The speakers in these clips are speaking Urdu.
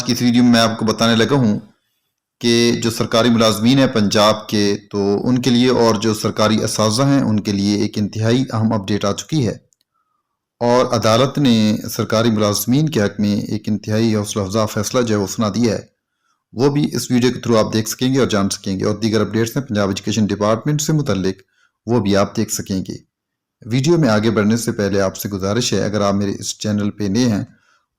آج کی اس ویڈیو میں آپ کو بتانے لگا ہوں کہ جو سرکاری ملازمین ہیں پنجاب کے، تو ان کے لیے اور جو سرکاری اساتذہ ہیں ان کے لیے ایک انتہائی اہم اپڈیٹ آ چکی ہے، اور عدالت نے سرکاری ملازمین کے حق میں ایک انتہائی حوصلہ افزا فیصلہ جو ہے وہ سنا دیا ہے۔ وہ بھی اس ویڈیو کے تھرو آپ دیکھ سکیں گے اور جان سکیں گے، اور دیگر اپڈیٹس ہیں پنجاب ایجوکیشن ڈپارٹمنٹ سے متعلق، وہ بھی آپ دیکھ سکیں گے۔ ویڈیو میں آگے بڑھنے سے پہلے آپ سے گزارش ہے، اگر آپ میرے اس چینل پہ نئے ہیں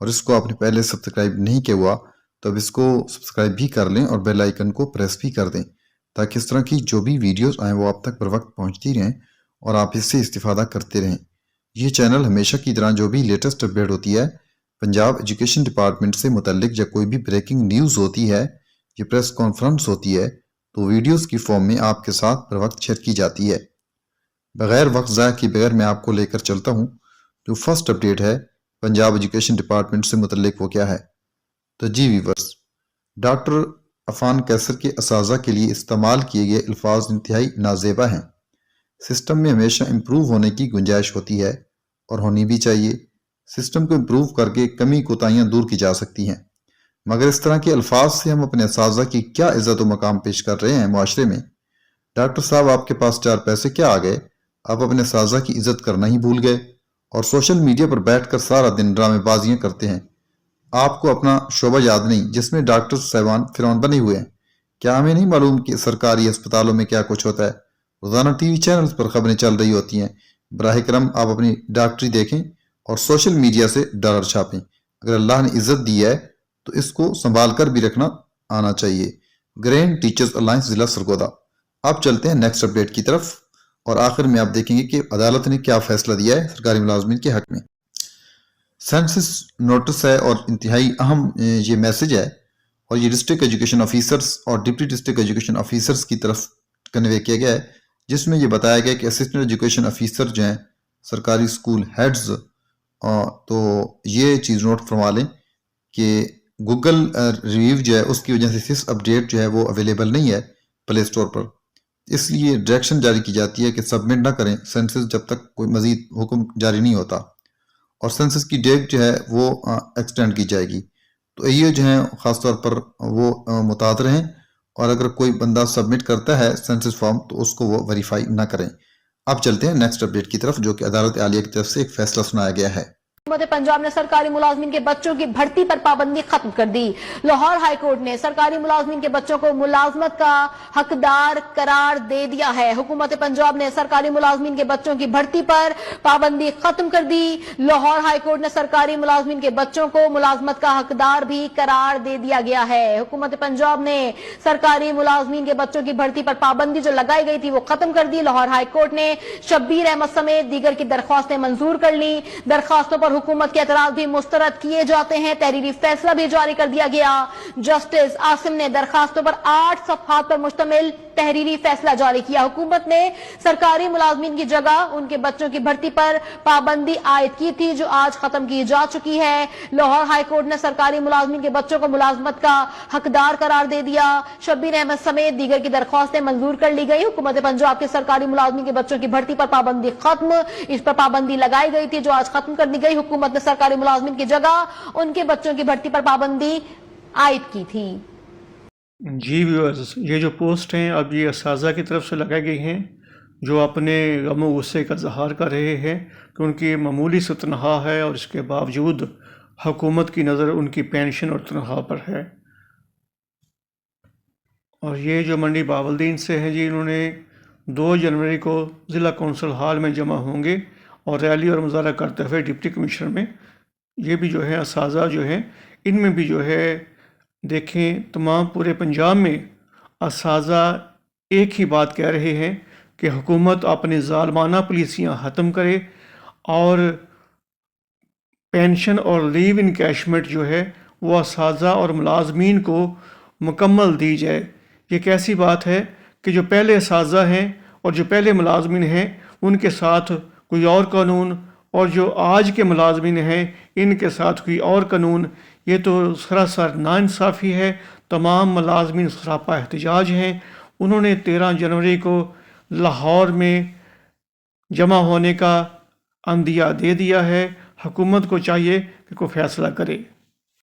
اور اس کو آپ نے پہلے سبسکرائب نہیں کیا ہوا تو اب اس کو سبسکرائب بھی کر لیں اور بیل آئیکن کو پریس بھی کر دیں، تاکہ اس طرح کی جو بھی ویڈیوز آئیں وہ آپ تک بر وقت پہنچتی رہیں اور آپ اس سے استفادہ کرتے رہیں۔ یہ چینل ہمیشہ کی طرح جو بھی لیٹسٹ اپڈیٹ ہوتی ہے پنجاب ایجوکیشن ڈپارٹمنٹ سے متعلق، یا کوئی بھی بریکنگ نیوز ہوتی ہے یا پریس کانفرنس ہوتی ہے، تو ویڈیوز کی فارم میں آپ کے ساتھ بر وقت شیئر کی جاتی ہے۔ بغیر وقت ضائع کیے بغیر میں آپ کو لے کر چلتا ہوں جو فرسٹ اپڈیٹ ہے پنجاب ایجوکیشن ڈپارٹمنٹ سے متعلق، وہ کیا ہے۔ تو جی ویورز، ڈاکٹر عفان کیسر کے اساتذہ کے لیے استعمال کیے گئے الفاظ انتہائی نازیبا ہیں۔ سسٹم میں ہمیشہ امپروو ہونے کی گنجائش ہوتی ہے اور ہونی بھی چاہیے۔ سسٹم کو امپروو کر کے کمی کوتاہیاں دور کی جا سکتی ہیں، مگر اس طرح کے الفاظ سے ہم اپنے اساتذہ کی کیا عزت و مقام پیش کر رہے ہیں معاشرے میں؟ ڈاکٹر صاحب، آپ کے پاس 4 پیسے کیا آ گئے؟ آپ اپنے اساتذہ کی عزت کرنا ہی بھول گئے اور سوشل میڈیا پر بیٹھ کر سارا دن ڈرامے بازیاں کرتے ہیں۔ آپ کو اپنا شعبہ یاد نہیں جس میں ڈاکٹر صاحبان فرعون بنے ہوئے ہیں؟ کیا ہمیں نہیں معلوم کہ سرکاری اسپتالوں میں کیا کچھ ہوتا ہے؟ روزانہ ٹی وی چینلز پر خبریں چل رہی ہوتی ہیں۔ براہ کرم آپ اپنی ڈاکٹری دیکھیں اور سوشل میڈیا سے ڈالر چھاپیں۔ اگر اللہ نے عزت دی ہے تو اس کو سنبھال کر بھی رکھنا آنا چاہیے۔ گرینڈ ٹیچرز الائنس ضلع سرگودا۔ اب چلتے ہیں نیکسٹ اپڈیٹ کی طرف، اور آخر میں آپ دیکھیں گے کہ عدالت نے کیا فیصلہ دیا ہے سرکاری ملازمین کے حق میں۔ سینسس نوٹس ہے اور انتہائی اہم یہ میسج ہے، اور یہ ڈسٹرکٹ ایجوکیشن آفیسرز اور ڈپٹی ڈسٹرکٹ ایجوکیشن آفیسرز کی طرف کنوے کیا گیا ہے، جس میں یہ بتایا گیا کہ اسسٹنٹ ایجوکیشن آفیسر جو ہیں سرکاری اسکول ہیڈز، تو یہ چیز نوٹ فرما لیں کہ گوگل ریویو جو ہے اس کی وجہ سے سس اپڈیٹ جو ہے وہ اویلیبل نہیں ہے پلے سٹور پر، اس لیے ڈائریکشن جاری کی جاتی ہے کہ سبمٹ نہ کریں سینسس جب تک کوئی مزید حکم جاری نہیں ہوتا، اور سینسس کی ڈیٹ جو ہے وہ ایکسٹینڈ کی جائے گی۔ تو یہ جو ہیں خاص طور پر وہ متعد رہیں، اور اگر کوئی بندہ سبمٹ کرتا ہے سینسس فارم تو اس کو وہ ویریفائی نہ کریں۔ اب چلتے ہیں نیکسٹ اپڈیٹ کی طرف، جو کہ عدالت عالیہ کی طرف سے ایک فیصلہ سنایا گیا ہے۔ حکومت پنجاب نے سرکاری ملازمین کے بچوں کی بھرتی پر پابندی ختم کر دی۔ لاہور ہائی کورٹ نے سرکاری ملازمین کے بچوں کو ملازمت کا حقدار قرار دے دیا ہے۔ حکومت پنجاب نے سرکاری ملازمین کے بچوں کی بھرتی پر پابندی ختم کر دی۔ لاہور ہائی کورٹ نے سرکاری ملازمین کے بچوں کو ملازمت کا حقدار بھی قرار دے دیا گیا ہے۔ حکومت پنجاب نے سرکاری ملازمین کے بچوں کی بھرتی پر پابندی جو لگائی گئی تھی وہ ختم کر دی۔ لاہور ہائی کورٹ نے شبیر احمد سمیت دیگر کی درخواستیں منظور کر لی۔ درخواستوں پر حکومت کے اعتراض بھی مسترد کیے جاتے ہیں۔ تحریری فیصلہ بھی جاری کر دیا گیا۔ جسٹس عاصم نے درخواستوں پر 8 صفحات پر مشتمل تحریری فیصلہ جاری کیا۔ حکومت نے سرکاری ملازمین کی جگہ ان کے بچوں کی بھرتی پر پابندی عائد کی تھی، جو آج ختم کی جا چکی ہے۔ لاہور ہائی کورٹ نے سرکاری ملازمین کے بچوں کو ملازمت کا حقدار قرار دے دیا۔ شبیر احمد سمیت دیگر کی درخواستیں منظور کر لی گئی۔ حکومت پنجاب کے سرکاری ملازمین کے بچوں کی بھرتی پر پابندی ختم، اس پر پابندی لگائی گئی تھی جو آج ختم کر دی گئی۔ حکومت نے سرکاری ملازمین کی جگہ ان کے بچوں کی بھرتی پر پابندی عائد کی تھی۔ جی ویورز، یہ جو پوسٹ ہیں اب یہ اساتذہ کی طرف سے لگائی گئی ہیں، جو اپنے غم و غصے کا اظہار کر رہے ہیں کہ ان کی معمولی سی تنخواہ ہے اور اس کے باوجود حکومت کی نظر ان کی پینشن اور تنخواہ پر ہے۔ اور یہ جو منڈی بہاولدین سے ہیں جی، انہوں نے 2 جنوری کو ضلع کونسل ہال میں جمع ہوں گے اور ریلی اور مظاہرہ کرتے ہوئے ڈپٹی کمشنر میں۔ یہ بھی جو ہے اساتذہ جو ہیں ان میں بھی جو ہے دیکھیں تمام پورے پنجاب میں اساتذہ ایک ہی بات کہہ رہے ہیں کہ حکومت اپنے ظالمانہ پالیسیاں ختم کرے اور پینشن اور لیو انکیشمنٹ جو ہے وہ اساتذہ اور ملازمین کو مکمل دی جائے۔ یہ کیسی بات ہے کہ جو پہلے اساتذہ ہیں اور جو پہلے ملازمین ہیں ان کے ساتھ کوئی اور قانون، اور جو آج کے ملازمین ہیں ان کے ساتھ کوئی اور قانون، یہ تو سراسر ناانصافی ہے۔ تمام ملازمین سراپا احتجاج ہیں۔ انہوں نے 13 جنوری کو لاہور میں جمع ہونے کا عندیہ دے دیا ہے۔ حکومت کو چاہیے کہ کوئی فیصلہ کرے۔